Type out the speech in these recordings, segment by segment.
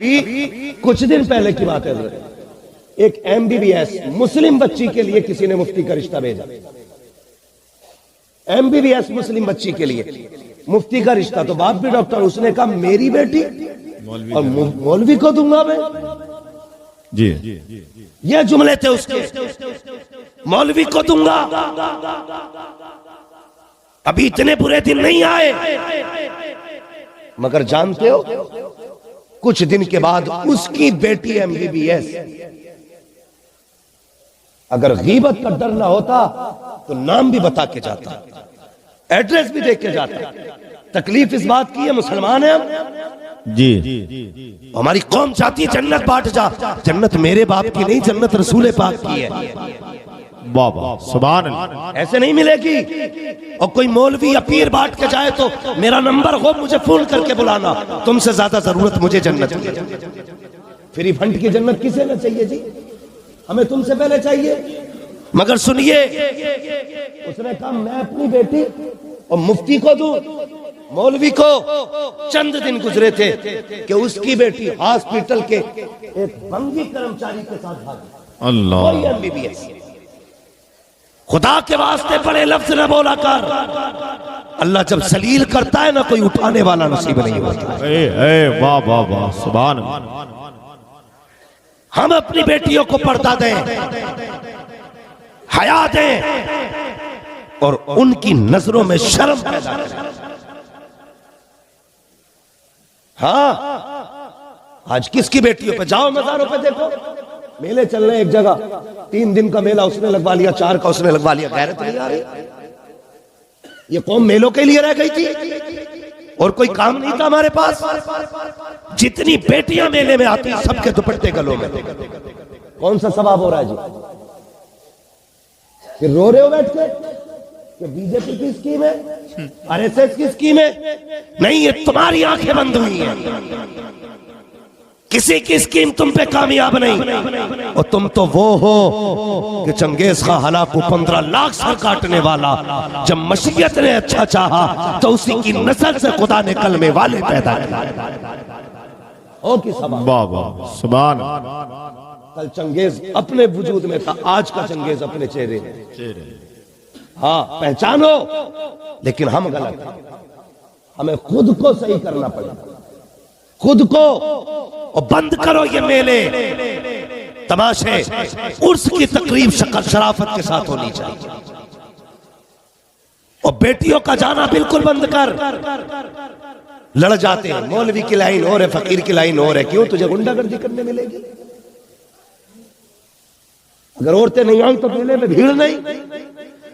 कुछ दिन पहले की बात है, एक MBBS मुस्लिम बच्ची के लिए किसी ने मुफ्ती का रिश्ता भेजा। MBBS मुस्लिम बच्ची के लिए मुफ्ती का रिश्ता, तो बाप भी डॉक्टर, उसने कहा मेरी बेटी और मौलवी को दूंगा मैं जी। ये जुमले थे उसके, मौलवी को दूंगा। अभी इतने बुरे दिन नहीं आए, मगर जानते हो कुछ दिन के बाद उसकी बेटी MBBS, अगर गीबत का डर ना होता तो नाम भी बता के जाता, एड्रेस भी देख के जाता। तकलीफ इस बात की है, मुसलमान है हम जी। हमारी कौम चाहती है जन्नत बांट जा। जन्नत मेरे बाप की नहीं, जन्नत रसूल पाक की है। बाबा सुभान अल्लाह। ऐसे नहीं मिलेगी। और कोई मौलवी या पीर बांट के जाए तो मेरा नंबर हो, मुझे फोन करके बुलाना, तुमसे ज्यादा जरूरत मुझे जन्नत की है। फ्री फंड की जन्नत किसे ना चाहिए जी, हमें तुमसे पहले चाहिए। मगर सुनिए, उसने कहा मैं अपनी बेटी और मुफ्ती को दूं, मौलवी को। चंद दिन गुजरे थे कि उसकी बेटी हॉस्पिटल के एक बंगी कर्मचारी के साथ भागी। अल्लाह। कोई MBBS। खुदा के वास्ते बड़े लफ्ज न बोला कर। अल्लाह जब सलील करता है ना, कोई उठाने वाला नसीब नहीं होता। वाह वाह वाह सुभान अल्लाह। हम अपनी बेटियों को पर्दा दें, हया दें और उनकी नजरों में शर्म पैदा करें। हाँ, आज किसकी बेटियों पे जाओ, मज़ारों पे देखो, मेले चल रहे हैं। एक जगह 3 दिन का मेला उसने लगवा लिया, 4 का उसने लगवा लिया। गैरत नहीं आ रही? ये कौम मेलों के लिए रह गई थी और कोई काम नहीं था हमारे पास। जितनी बेटियां मेले में आती, सबके दुपट्टे गलों में। कौन सा सवाब हो रहा है जी? फिर रो रहे हो बैठ के कि बीजेपी की स्कीम है, RSS की स्कीम है। नहीं, ये तुम्हारी आंखें बंद हुई हैं। किसी की स्कीम तुम पे कामयाब नहीं। और तुम तो वो हो कि चंगेज खां हलाकू 15 लाख सर काटने वाला, जब मशीयत ने अच्छा चाहा तो उसी की नस्ल से खुदा ने कलमे वाले पैदा किए। सुभान। कल चंगेज अपने वजूद में था, आज का चंगेज अपने चेहरे में। हाँ, पहचानो। लेकिन हम गलत हैं, हमें खुद को सही करना पड़ेगा, खुद को। और बंद करो ये मेले तमाशे। उर्स की तकरीब शक्ल शराफत के साथ होनी चाहिए। और बेटियों का जाना बिल्कुल बंद कर। लड़ जाते हैं, मौलवी की लाइन और है, फकीर की लाइन और है। क्यों? तुझे गुंडागर्दी करने मिलेगी। अगर औरतें नहीं आई तो मेले में भीड़ नहीं।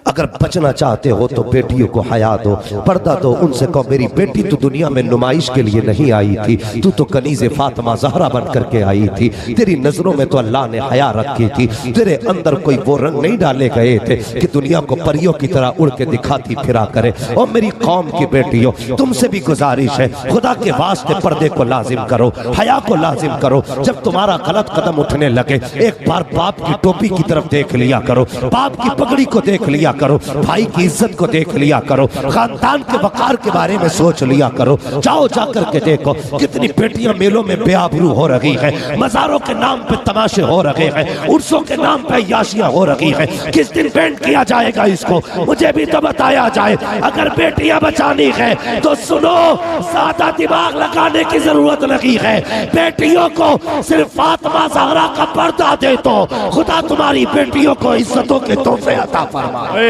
अगर बचना चाहते हो तो बेटियों को हया दो, पर्दा दो। उनसे कहो मेरी बेटी तो दुनिया में नुमाइश के लिए नहीं आई थी, तू तो कनीज़े फातिमा ज़हरा बन करके आई थी। तेरी नजरों में तो अल्लाह ने हया रखी थी। तेरे अंदर कोई वो रंग नहीं डाले गए थे कि दुनिया को परियों की तरह उड़ के दिखाती फिरा करे। और मेरी कौम की बेटियों, तुमसे भी गुजारिश है, खुदा के वास्ते पर्दे को लाजिम करो, हया को लाजिम करो। जब तुम्हारा गलत कदम उठने लगे, एक बार बाप की टोपी की तरफ देख लिया करो, बाप की पगड़ी को देख लिया करो, भाई की इज्जत को देख लिया करो, खानदान के वकार के बारे में सोच लिया करो। जाओ जाकर के देखो कितनी बेटियां मेलों में बेआबरू हो रही हैं, मज़ारों के नाम पे तमाशे हो रहे हैं, उर्सों के नाम पे याशियां हो रही हैं। किस दिन बैंड किया जाएगा इसको? मुझे भी तो बताया जाए। अगर बेटियां बचानी है तो सुनो, ज्यादा दिमाग लगाने की जरूरत नहीं है। बेटियों को सिर्फ फातिमा ज़हरा का पर्दा दे दो, खुदा तुम्हारी बेटियों को इज्जतों के तोहफे अता फरमाए।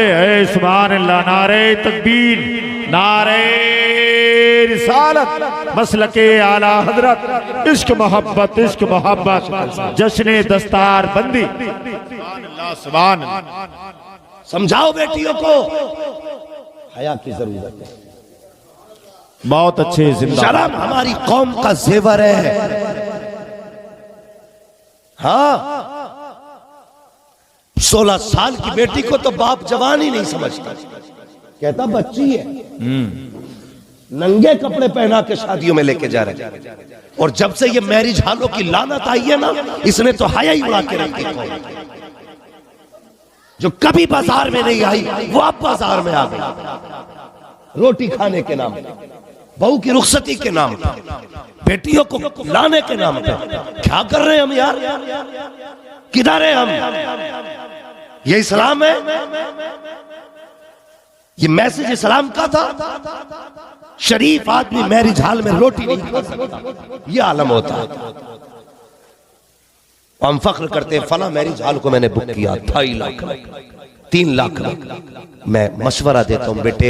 सुभान अल्लाह। नारे तकबीर, नारे रिसालत, मसलके आला हजरत, इश्क मोहब्बत, इश्क मोहब्बत, जश्न दस्तार बंदी। सुभान अल्लाह। समझाओ बेटियों को हया की जरूरत है। बहुत अच्छे। शर्म हमारी कौम का जेवर है। हाँ, 16 साल की बेटी को तो बाप जवान ही नहीं समझता, कहता बच्ची है। नंगे कपड़े पहना के शादियों में लेके जा रहे हैं। और जब से ये मैरिज हालों की लानत आई है ना, इसने तो हया ही उड़ा के रखी। जो कभी बाजार में नहीं आई वो अब बाजार में आ गई, रोटी खाने के नाम पे। बहू की रुखसती के नाम पर, बेटियों को लाने के नाम पे क्या कर रहे हैं हम यार? किधर है हम? ये इस्लाम है? ये मैसेज इस्लाम का था? शरीफ आदमी मैरिज हॉल में रोटी नहीं खा सकता, ये आलम होता है। हम फख्र करते हैं फला मैरिज हॉल को मैंने बुक किया 2.5 लाख 3 लाख। मैं मशवरा देता हूं बेटे,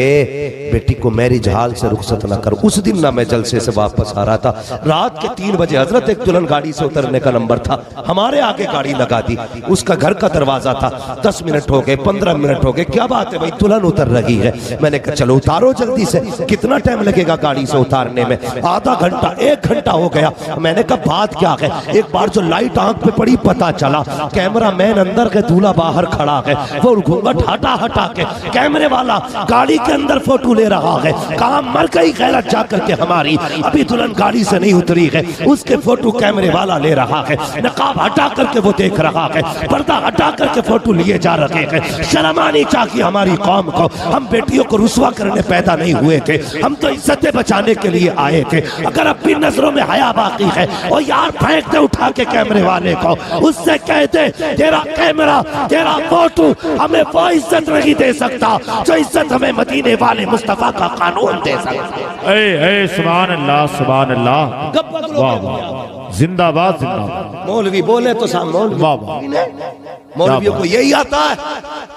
बेटी को मैरिज हाल से रुखसत ना कर। उस दिन ना मैं जलसे से वापस आ रहा था, रात के 3 बजे हजरत एक दुल्हन गाड़ी से उतरने का नंबर था, हमारे आगे गाड़ी लगा दी, उसका घर का दरवाजा था। 10 मिनट हो गए, 15 मिनट हो गए, क्या बात है भाई दुल्हन उतर रही है। मैंने कहा चलो उतारो जल्दी से। कितना टाइम लगेगा गाड़ी से उतारने में? आधा घंटा 1 घंटा हो गया। मैंने कहा बात क्या है? एक बार जो लाइट आंख पे पड़ी पता चला कैमरा मैन अंदर के, दूल्हा बाहर खड़ा है। वो घूंघट हटा के कैमरे वाला गाड़ी के अंदर फोटो ले रहा है। कहा मर गई गैरत जा करके हमारी, अभी दुल्हन गाड़ी से नहीं उतरी है, उसके फोटो कैमरे वाला ले रहा है। नकाब हटा करके वो देख रहा है, पर्दा हटा करके फोटो लिए जा रहे हैं। शर्म आनी चाहिए हमारी कौम को। हम बेटियों को रुसवा करने पैदा नहीं हुए थे, हम तो इज्जतें बचाने के लिए आए थे। अगर अपनी नजरों में हया बाकी है और यार फेंक दे उठा के कैमरे वाले को, उससे कहते तेरा कैमरा तेरा फोटो हमें वो इज्जत नहीं दे सकता जो इज्जत हमें मदीने वाले मुस्तफा का कानून दे सकता। सुभान अल्लाह सुभान अल्लाह, जिंदाबाद जिंदाबाद। मौलवी बोले तो मौलवियों को यही आता है?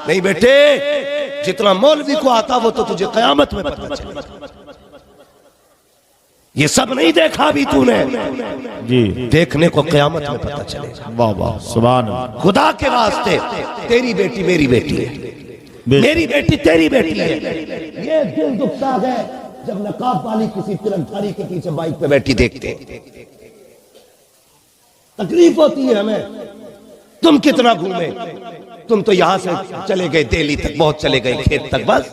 नहीं बेटे, जितना मौलवी को आता वो तो तुझे कयामत में पता चलेगा। ये सब नहीं देखा अभी तूने जी, देखने को कयामत में पता चलेगा। वाह वाह सुभान अल्लाह। खुदा के वास्ते तेरी बेटी मेरी बेटी है, मेरी बेटी तेरी बेटी है। ये दिल दुखता है जब नकाब वाली किसी तिरंगारी के पीछे बाइक पे बैठी देखते हैं, तकलीफ होती है हमें। तुम कितना घूमे, तुम तो यहां से चले गए दिल्ली तक, बहुत चले गए खेत तक, बस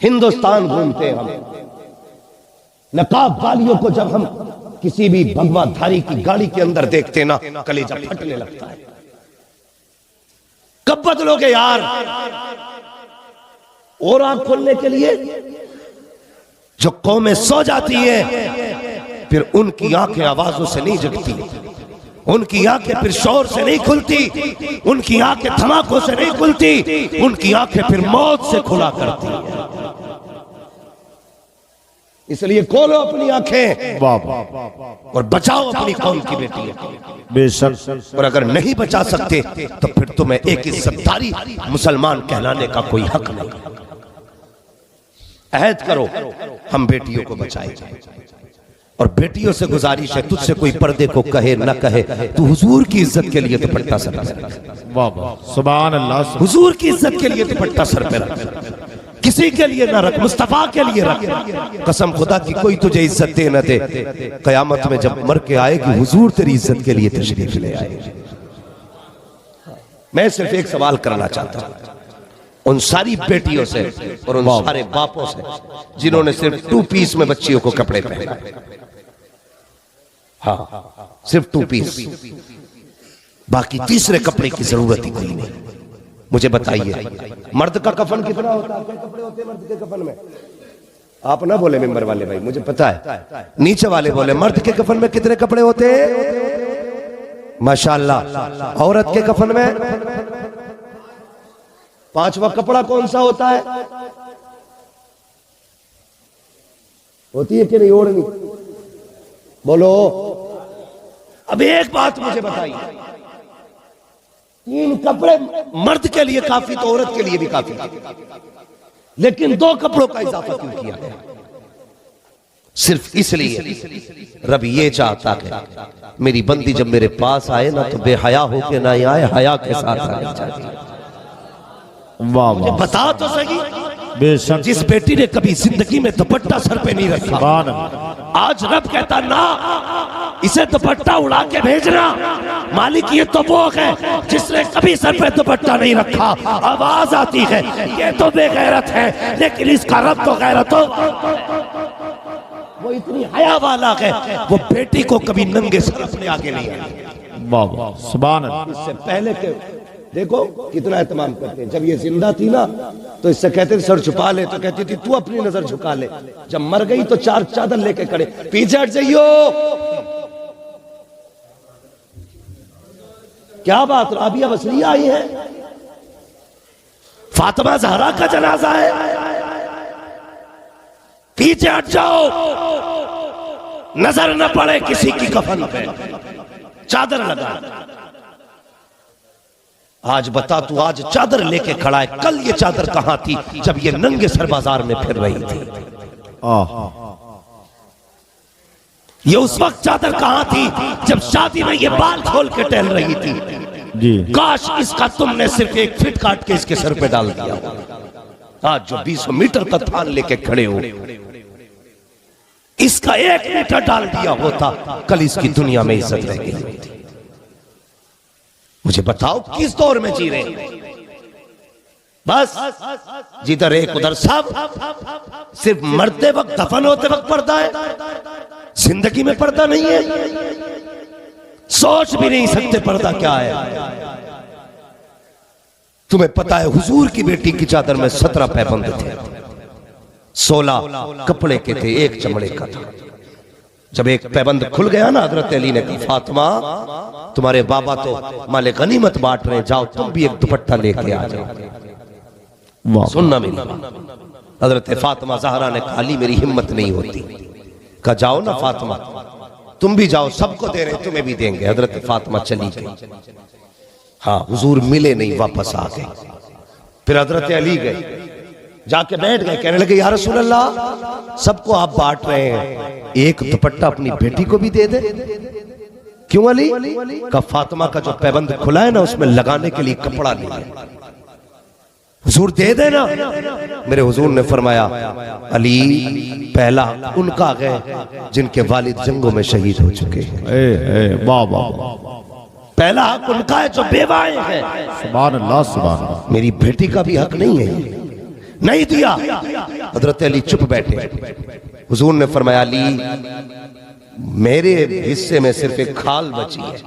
हिंदुस्तान घूमते हम। नकाब वालियों को जब हम किसी भी भगवाधारी की गाड़ी के अंदर देखते ना, कलेजा फटने लगता है। कब बदलोगे यार? और आंख खोलने के लिए जो कौमें सो जाती है फिर उनकी आंखें आवाजों से नहीं जगती, उनकी आंखें फिर शोर से नहीं खुलती, उनकी आंखें धमाकों से नहीं खुलती, उनकी आंखें फिर मौत से खुला करती है। इसलिए खोलो अपनी आंखें और बचाओ अपनी कौम की बेटी बेशक। और अगर नहीं बचा सकते तो फिर तुम्हें एक इज्जतदारी मुसलमान कहलाने का कोई हक नहीं। अहद करो हम बेटियों को बचाएंगे। और बेटियों से गुजारिश है, तुझसे कोई पर्दे को कहे न कहे, तू हुजूर की इज्जत के लिए दुपट्टा सर पे रख। वाह वाह सुभान अल्लाह। हुजूर की इज्जत के लिए दुपट्टा सर पे रख, किसी के लिए ना रख, मुस्तफा के लिए रख। कसम खुदा की कोई तुझे इज्जत दे न दे, कयामत में जब मर के आएगी हुजूर तेरी इज्जत के लिए तशरीफ ले आएगी। मैं सिर्फ एक सवाल करना चाहता हूं उन सारी बेटियों से और उन सारे बापों से जिन्होंने सिर्फ 2 पीस में बच्चियों को कपड़े पहने। हाँ, सिर्फ 2 पीस, बाकी तीसरे कपड़े की जरूरत ही कोई नहीं। मुझे बताइए मर्द का कफन कितना होता है? क्या कपड़े होते हैं मर्द के कफन में? आप ना बोले मेंबर वाले भाई, मुझे पता है। नीचे वाले बोले मर्द के कफन में कितने कपड़े होते हैं? माशाअल्लाह। औरत के कफन में 5वां कपड़ा कौन सा होता है? होती है कि नहीं ओढ़नी? बोलो। अब एक बात मुझे बताइए, 3 कपड़े मर्द के लिए काफी तो औरत के लिए भी काफी, लेकिन 2 कपड़ों का इजाफा क्यों किया गया? सिर्फ इसलिए रब ये चाहता है मेरी बंदी जब मेरे पास आए ना तो बेहया होके ना आए, हया के साथ आनी चाहिए। वाह वाह। बता तो सही, बेशक जिस बेटी ने कभी जिंदगी में दुपट्टा सर पे नहीं रखा, आज रब कहता ना इसे दुपट्टा उड़ा के भेजना। मालिक ये तो वो है जिसने कभी सर पे दुपट्टा नहीं रखा। आवाज आती है ये तो बेगैरत है, लेकिन इसका रब तो गैरत हो, वो इतनी हया वाला है, वो बेटी को कभी नंगे सर अपने आगे नहीं आया। वाह वाह सुभान अल्लाह। इससे पहले के देखो कितना एहतमाम करते हैं। जब ये जिंदा थी ना तो इससे कहते थे सर छुपा ले, तो कहती थी तू अपनी नजर झुका ले। जब मर गई तो 4 चादर लेके खड़े, पीछे हट जाइयो। क्या बात, राबिया बसरिया आई है, फातिमा ज़हरा का जनाजा है, पीछे हट जाओ, नजर न पड़े किसी की कफन पे, चादर लगा। आज बता तू, आज चादर लेके खड़ा है, कल ये चादर कहां थी जब ये नंगे सर बाजार में फिर रही थी? ये उस वक्त चादर कहां थी जब शादी में ये बाल खोल के टहल रही थी जी। काश इसका तुमने सिर्फ एक फिट काट के इसके सर पे डाल दिया। आज जो 200 मीटर का थान लेके खड़े हो, इसका 1 मीटर डाल दिया होता, कल इसकी दुनिया में इज्जत रह गई। मुझे बताओ किस दौर में जी रहे? बस जिधर एक उधर सब, सिर्फ मरते वक्त दफन होते वक्त पर्दा है, जिंदगी में पर्दा नहीं है। सोच भी नहीं सकते पर्दा क्या है। तुम्हें पता है हुजूर की बेटी की चादर में 17 पैबंद थे, 16 कपड़े के थे, 1 चमड़े का था। जब एक पैबंद खुल गया ना, हजरत अली ने कहा फातिमा तुम्हारे बाबा तो माले गनीमत बांट रहे, जाओ तुम भी एक दुपट्टा लेके आ जाओ। सुनना मेरी, हजरत फातिमा ज़हरा ने कहा अली मेरी हिम्मत नहीं होती। कहा जाओ ना फातिमा, तुम भी जाओ, सबको दे रहे तुम्हें भी देंगे। हजरत फातिमा चली गई। हाँ, हुजूर मिले नहीं, वापस आ गए। फिर हजरत अली गए, जाके बैठ गए, कहने लगे या रसूल अल्लाह सबको आप बांट रहे हैं, एक दुपट्टा अपनी बेटी को भी दे दे। क्यों अली? का फातिमा का जो पैबंद खुला है ना, उसमें लगाने के लिए कपड़ा नहीं है, हुजूर दे देना। मेरे हुजूर ने फरमाया अली पहला उनका है जिनके वालिद जंगों में शहीद हो चुके हैं। पहला हक उनका है जो बेवाएं हैं। सुभान अल्लाह, सुभान अल्लाह। मेरी बेटी का भी हक नहीं है, नहीं दिया। हजरत अली चुप बैठे। हुजूर ने फरमाया अली मेरे हिस्से में सिर्फ एक खाल बची है,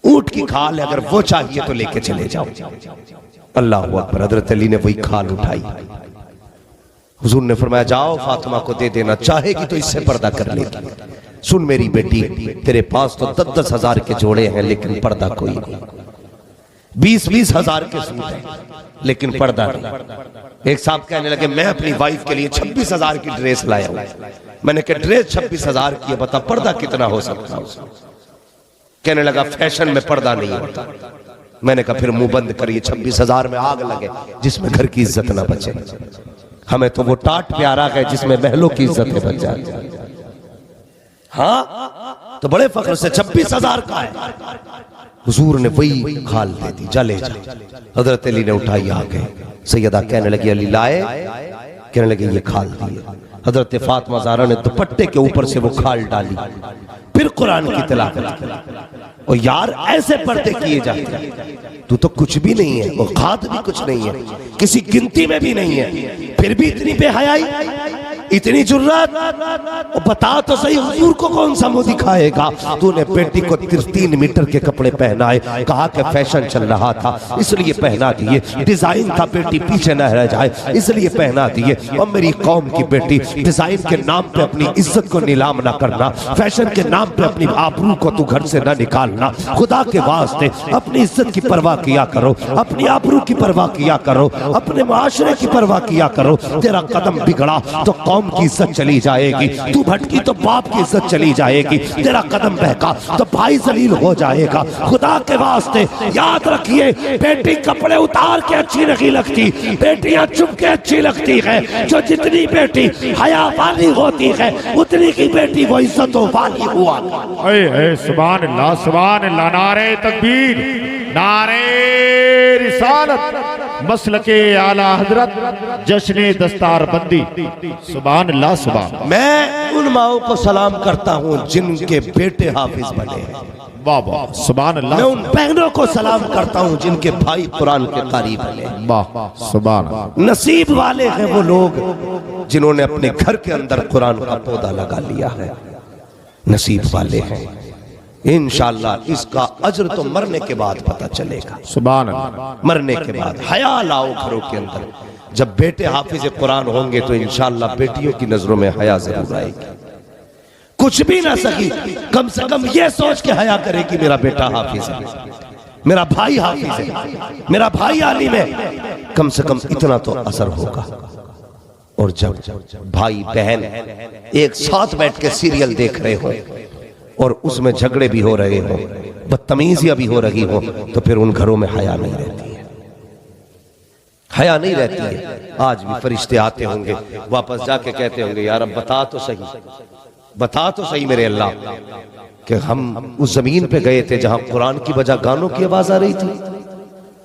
ऊंट की खाल है, अगर वो चाहिए तो लेके चले जाओ। अल्लाह अकबर। हजरत अली ने वही खाल उठाई। हुजूर ने फरमाया जाओ फातिमा को दे देना, चाहेगी तो इससे पर्दा कर लेगी। सुन मेरी बेटी, तेरे पास तो 10-10 हजार के जोड़े हैं लेकिन पर्दा कोई नहीं, 20-20 हजार के सूट हैं लेकिन पर्दा नहीं। एक साहब कहने लगे मैं अपनी वाइफ के लिए 26 हजार की ड्रेस लाया हूं। मैंने कहा ड्रेस 26 हजार की है, बता पर्दा कितना हो सकता है? कहने लगा फैशन में पर्दा नहीं होता। मैंने कहा फिर मुंह बंद करिए, 26 हजार में आग लगे जिसमें घर की इज्जत ना बचे। हमें तो वो टाट प्यारा है जिसमें महलों की इज्जत बच जाए। हाँ, तो बड़े फख्र से 26 हजार का है। हुजूर ने वही खाल दे दी, जा ले जा। हजरत अली ने उठाई, आ गए। सैयदा कहने लगी अली लाए? कहने लगे ये खाल दी। हजरत फातिमा ज़हरा ने दुपट्टे के ऊपर से वो खाल डाली, फिर कुरान की तिलावत की। और यार ऐसे पर्दे किए जाते हैं, तू तो कुछ भी नहीं है, और खाद भी कुछ नहीं है, किसी गिनती में भी नहीं है, फिर भी इतनी बेहयाई, इतनी जुर्रत। और बता तो सही हुजूर को कौन सा मुंह दिखाएगा? तूने बेटी को 3 मीटर के कपड़े पहनाए, कहा कि फैशन चल रहा था इसलिए पहना दिए, डिजाइन था बेटी पीछे न रह जाए इसलिए पहना दिए। और मेरी कौम की बेटी, डिजाइन के नाम पे अपनी इज्जत को नीलाम ना करना, फैशन के नाम पे अपनी आबरू को तू घर से ना निकालना। खुदा के वास्ते अपनी इज्जत की परवाह किया करो, अपनी आबरू की परवाह किया करो, अपने माशरे की परवाह किया करो। तेरा कदम बिगड़ा तो कौम की इज्जत चली जाएगी, तू भटकी तो बाप की इज्जत चली जाएगी, तेरा कदम बहका तो भाई जलील हो जाएगा। खुदा के वास्ते याद रखिए, बेटी कपड़े उतार के अच्छी नहीं लगती, बेटियां चुप के अच्छी लगती है। जो जितनी बेटी हया वाली होती है उतनी की बेटी वो इज्जतों वाली हुआ। सुभान अल्लाह, सुभान अल्लाह। नारे तकबीर, नारे रिसालत, मसलके आला हजरत, जश्ने दस्तारबंदी। सुभान अल्लाह, सुभान। मैं उन माओं को सलाम करता हूं जिनके बेटे हाफिज बने। वाह वाह, सुभान अल्लाह। मैं उन बहनों को सलाम करता हूं जिनके भाई कुरान के कारी बने। वाह, सुभान। नसीब वाले हैं वो लोग जिन्होंने अपने घर के अंदर कुरान का पौधा लगा लिया है, नसीब वाले हैं। इंशाअल्लाह इसका अज्र तो मरने के बाद पता चलेगा। सुभान अल्लाह। मरने के बाद हया लाओ घरों के अंदर। जब बेटे हाफिज कुरान होंगे तो इंशाअल्लाह बेटियों की नजरों में हया जरूर आएगी। कुछ भी ना सकी, कम से कम ये सोच के हया करे कि मेरा बेटा हाफिज है, मेरा भाई हाफिज है, मेरा भाई आलिम है, कम से कम इतना तो असर होगा। और जब भाई बहन एक साथ बैठ के सीरियल देख रहे हो और उसमें झगड़े भी हो रहे हो, बदतमीजियां भी हो रही हो, तो फिर उन घरों में हया नहीं रहती है, हया नहीं रहती है। आज भी फरिश्ते आते होंगे, वापस जाके कहते होंगे यार अब बता तो सही, बता तो सही मेरे अल्लाह कि हम उस जमीन पे गए थे जहां कुरान की बजाय गानों की आवाज आ रही थी,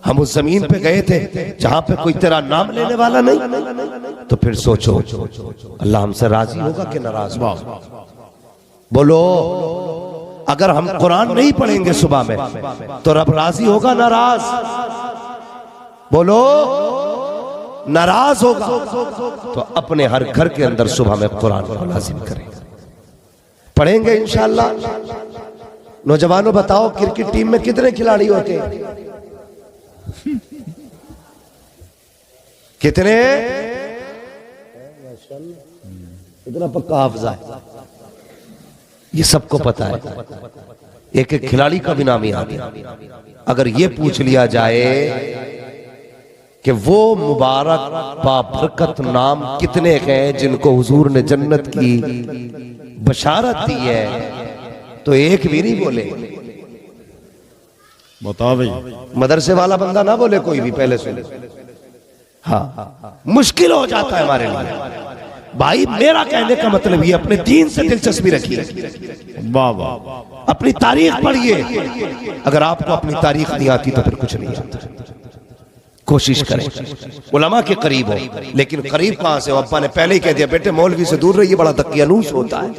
हम उस जमीन पे गए थे जहां पे कोई तेरा नाम लेने वाला नहीं। तो फिर सोचो अल्लाह हमसे राजी होगा कि नाराज होगा? बोलो, अगर हम कुरान नहीं पढ़ेंगे सुबह में तो रब राजी होगा नाराज? बोलो, नाराज होगा। तो अपने हर घर के अंदर सुबह में कुरान को लाजिम करें, पढ़ेंगे इंशाअल्लाह। नौजवानों बताओ क्रिकेट टीम में कितने खिलाड़ी होते हैं? कितने? इतना पक्का हाफिज़ा है, ये सबको पता है। एक एक खिलाड़ी का भी नाम याद है। अगर ये पूछ लिया जाए कि वो मुबारक बाबरकत नाम कितने हैं जिनको हुजूर ने जन्नत की बशारत दी है, तो एक भी नहीं बोले। बताओ भाई, मदरसे वाला बंदा ना बोले कोई भी, पहले सुन। हाँ, मुश्किल हो जाता है हमारे लिए। भाई मेरा कहने का मतलब ये, अपने दीन से दिलचस्पी रखिए, वाह वाह, अपनी तारीख पढ़िए। अगर आपको अपनी तारीख नहीं आती तो फिर कुछ नहीं आता। कोशिश करें उलमा के करीब हो, लेकिन करीब कहां से हो? अब्बा ने पहले ही कह दिया बेटे मौलवी से दूर रहिए, बड़ा तकियानूस होता है।